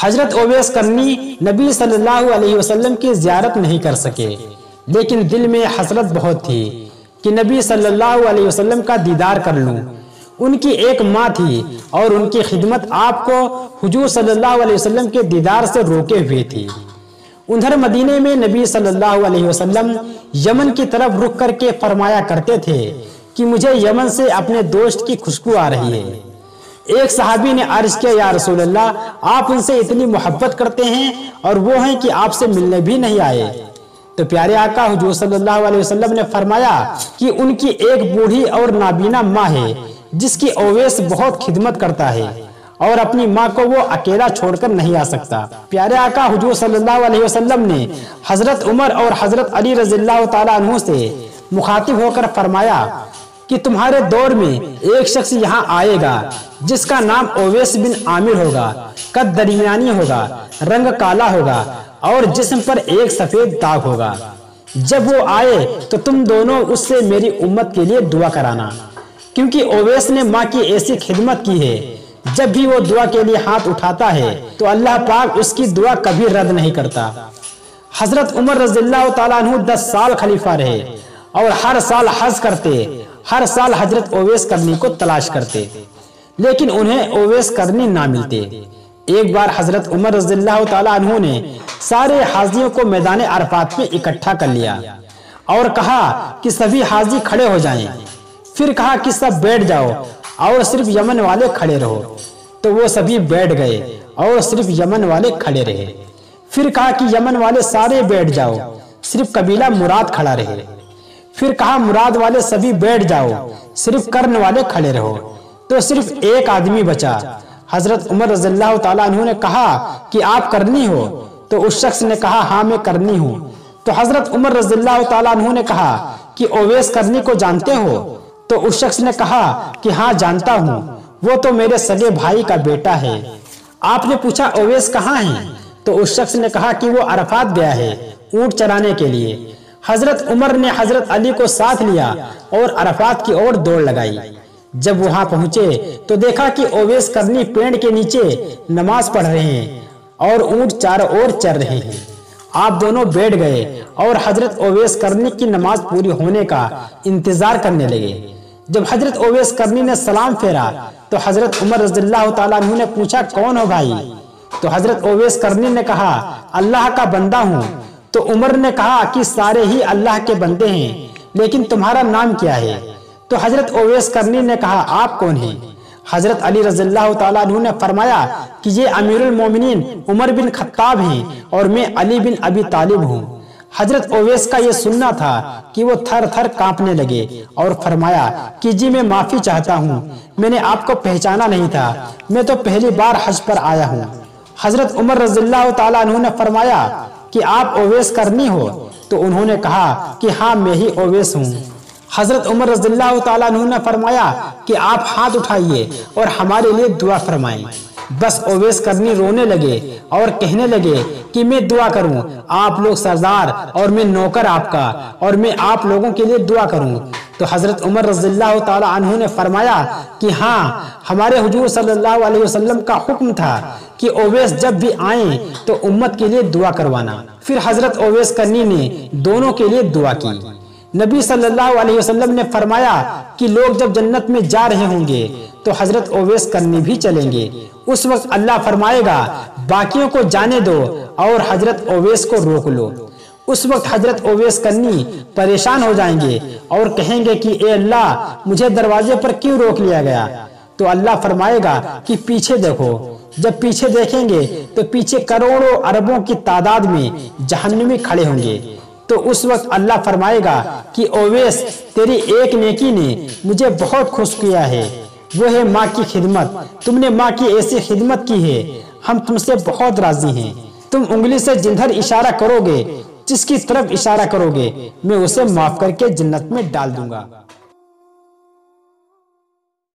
حضرت اویس کرنی نبی صلی اللہ علیہ وسلم کی زیارت نہیں کر سکے، لیکن دل میں حسرت بہت تھی کہ نبی صلی اللہ علیہ وسلم کا دیدار کر لوں۔ ان کی ایک ماں تھی اور ان کی خدمت آپ کو حضور صلی اللہ علیہ وسلم کے دیدار سے روکے ہوئے تھی۔ ادھر مدینے میں نبی صلی اللہ علیہ وسلم یمن کی طرف رخ کر کے فرمایا کرتے تھے کہ مجھے یمن سے اپنے دوست کی خوشبو آ رہی ہے۔ ایک صحابی نے عرض کیا، یا رسول اللہ، آپ ان سے اتنی محبت کرتے ہیں اور وہ ہیں کہ آپ سے ملنے بھی نہیں آئے۔ تو پیارے آقا حضور صلی اللہ علیہ وسلم نے فرمایا کہ ان کی ایک بوڑھی اور نابینا ماں ہے جس کی اویس بہت خدمت کرتا ہے اور اپنی ماں کو وہ اکیلا چھوڑ کر نہیں آ سکتا۔ پیارے آقا حضور صلی اللہ علیہ وسلم نے حضرت عمر اور حضرت علی رضی اللہ تعالیٰ عنہ سے مخاطب ہو کر فرمایا کہ تمہارے دور میں ایک شخص یہاں آئے گا جس کا نام اویس بن عامر ہوگا، قد درمیانی ہوگا، رنگ کالا ہوگا اور جسم پر ایک سفید داغ ہوگا۔ جب وہ آئے تو تم دونوں اس سے میری امت کے لیے دعا کرانا، کیونکہ اویس نے ماں کی ایسی خدمت کی ہے، جب بھی وہ دعا کے لیے ہاتھ اٹھاتا ہے تو اللہ پاک اس کی دعا کبھی رد نہیں کرتا۔ حضرت عمر رضی اللہ تعالیٰ عنہ 10 سال خلیفہ رہے اور ہر سال حج کرتے، ہر سال حضرت اویس کرنی کو تلاش کرتے، لیکن انہیں اویس کرنی نہ ملتے۔ ایک بار حضرت عمر رضی اللہ تعالیٰ عنہ نے سارے حاجیوں کو میدان عرفات میں اکٹھا کر لیا اور کہا کہ سبھی حاجی کھڑے ہو جائیں، پھر کہا کہ سب بیٹھ جاؤ اور صرف یمن والے کھڑے رہو، تو وہ سبھی بیٹھ گئے اور صرف یمن والے کھڑے رہے۔ پھر کہا کہ یمن والے سارے بیٹھ جاؤ، صرف قبیلہ مراد کھڑا رہے۔ پھر کہا مراد والے سبھی بیٹھ جاؤ، صرف کرن والے کھڑے رہو، تو صرف ایک آدمی بچا۔ حضرت عمر رضی اللہ تعالیٰ عنہ نے کہا کہ آپ کرنی ہو؟ تو اس شخص نے کہا ہاں میں کرنی ہوں۔ تو حضرت عمر رضی اللہ تعالیٰ عنہ نے کہا کہ اویس کرنی کو جانتے ہو؟ تو اس شخص نے کہا کہ ہاں جانتا ہوں، وہ تو میرے سگے بھائی کا بیٹا ہے۔ آپ نے پوچھا اویس کہاں ہے؟ تو اس شخص نے کہا کہ وہ عرفات گیا ہے اونٹ چرانے کے لیے۔ حضرت عمر نے حضرت علی کو ساتھ لیا اور عرفات کی اور دوڑ لگائی۔ جب وہاں پہنچے تو دیکھا کہ اویس کرنی پیڑ کے نیچے نماز پڑھ رہے ہیں اور اونٹ چاروں اور چر رہے ہیں۔ آپ دونوں بیٹھ گئے اور حضرت اویس کرنی کی نماز پوری ہونے کا انتظار کرنے لگے۔ جب حضرت اویس کرنی نے سلام پھیرا تو حضرت عمر رضی اللہ تعالیٰ عنہ نے پوچھا کون ہو بھائی؟ تو حضرت اویس کرنی نے کہا اللہ کا بندہ ہوں۔ تو عمر نے کہا کہ سارے ہی اللہ کے بندے ہیں، لیکن تمہارا نام کیا ہے؟ تو حضرت اویس کرنی نے کہا آپ کون ہیں؟ حضرت علی رضی اللہ تعالیٰ عنہ نے فرمایا کہ یہ امیر المومنین عمر بن خطاب ہیں اور میں علی بن ابی طالب ہوں۔ حضرت اویس کا یہ سننا تھا کہ وہ تھر تھر کانپنے لگے اور فرمایا کہ جی میں معافی چاہتا ہوں، میں نے آپ کو پہچانا نہیں تھا، میں تو پہلی بار حج پر آیا ہوں۔ حضرت عمر رضی اللہ تعالیٰ عنہ نے فرمایا کہ آپ اویس کرنی ہو؟ تو انہوں نے کہا کہ ہاں میں ہی اویس ہوں۔ حضرت عمر رضی اللہ تعالیٰ عنہ نے فرمایا کہ آپ ہاتھ اٹھائیے اور ہمارے لیے دعا فرمائیں۔ بس اویس کرنی رونے لگے اور کہنے لگے کہ میں دعا کروں، آپ لوگ سردار اور میں نوکر آپ کا، اور میں آپ لوگوں کے لیے دعا کروں۔ تو حضرت عمر رضی اللہ تعالیٰ عنہ نے فرمایا کہ ہاں ہمارے حضور صلی اللہ علیہ وسلم کا حکم تھا کہ اویس جب بھی آئیں تو امت کے لیے دعا کروانا۔ پھر حضرت اویس کرنی نے دونوں کے لیے دعا کی۔ نبی صلی اللہ علیہ وسلم نے فرمایا کہ لوگ جب جنت میں جا رہے ہوں گے تو حضرت اویس کرنی بھی چلیں گے، اس وقت اللہ فرمائے گا باقیوں کو جانے دو اور حضرت اویس کو روک لو۔ اس وقت حضرت اویس کرنی پریشان ہو جائیں گے اور کہیں گے کہ اے اللہ مجھے دروازے پر کیوں روک لیا گیا؟ تو اللہ فرمائے گا کہ پیچھے دیکھو۔ جب پیچھے دیکھیں گے تو پیچھے کروڑوں اربوں کی تعداد میں جہنمی کھڑے ہوں گے۔ تو اس وقت اللہ فرمائے گا کہ اویس تیری ایک نیکی نے مجھے بہت خوش کیا ہے، وہ ہے ماں کی خدمت، تم نے ماں کی ایسی خدمت کی ہے، ہم تم سے بہت راضی ہیں۔ تم انگلی سے جدھر اشارہ کرو گے، جس کی طرف اشارہ کرو گے، میں اسے معاف کر کے جنت میں ڈال دوں گا۔